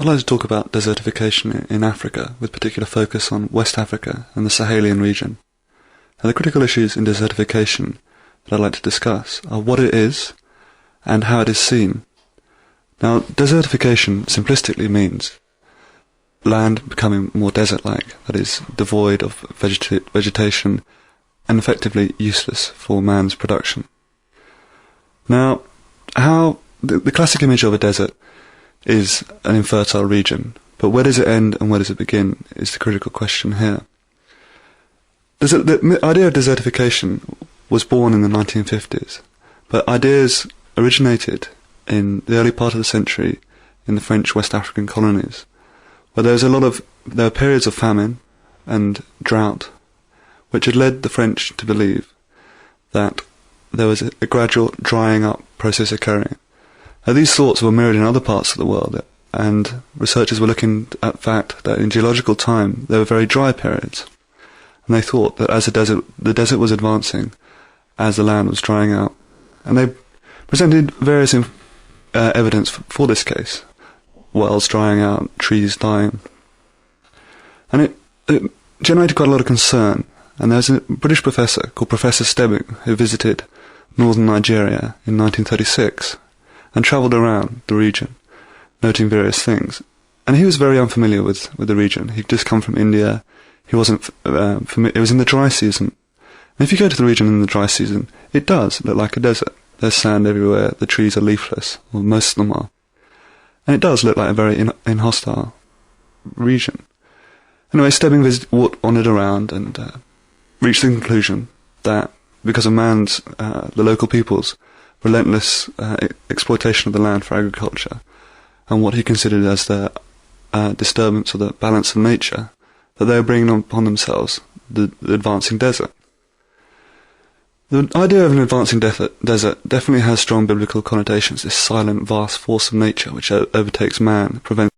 I'd like to talk about desertification in Africa, with particular focus on West Africa and the Sahelian region. Now, the critical issues in desertification that I'd like to discuss are what it is and how it is seen. Now, desertification simplistically means land becoming more desert-like, that is, devoid of vegetation and effectively useless for man's production. Now, the classic image of a desert is an infertile region, but where does it end and where does it begin is the critical question here. The idea of desertification was born in the 1950s, but ideas originated in the early part of the century in the French West African colonies, where there were periods of famine and drought, which had led the French to believe that there was a gradual drying up process occurring. Now, these thoughts were mirrored in other parts of the world, and researchers were looking at the fact that in geological time there were very dry periods, and they thought that as the desert was advancing, as the land was drying out, and they presented various evidence for this case: wells drying out, trees dying, and it generated quite a lot of concern. And there was a British professor called Professor Stebbing who visited northern Nigeria in 1936 and travelled around the region, noting various things. And he was very unfamiliar with the region. He'd just come from India. He wasn't familiar. It was in the dry season. And if you go to the region in the dry season, it does look like a desert. There's sand everywhere. The trees are leafless, or most of them are. And it does look like a very inhostile region. Anyway, Stebbing wandered around and reached the conclusion that because of the local people's relentless exploitation of the land for agriculture, and what he considered as the disturbance of the balance of nature, that they were bringing upon themselves the advancing desert. The idea of an advancing desert definitely has strong biblical connotations, this silent, vast force of nature which overtakes man, prevents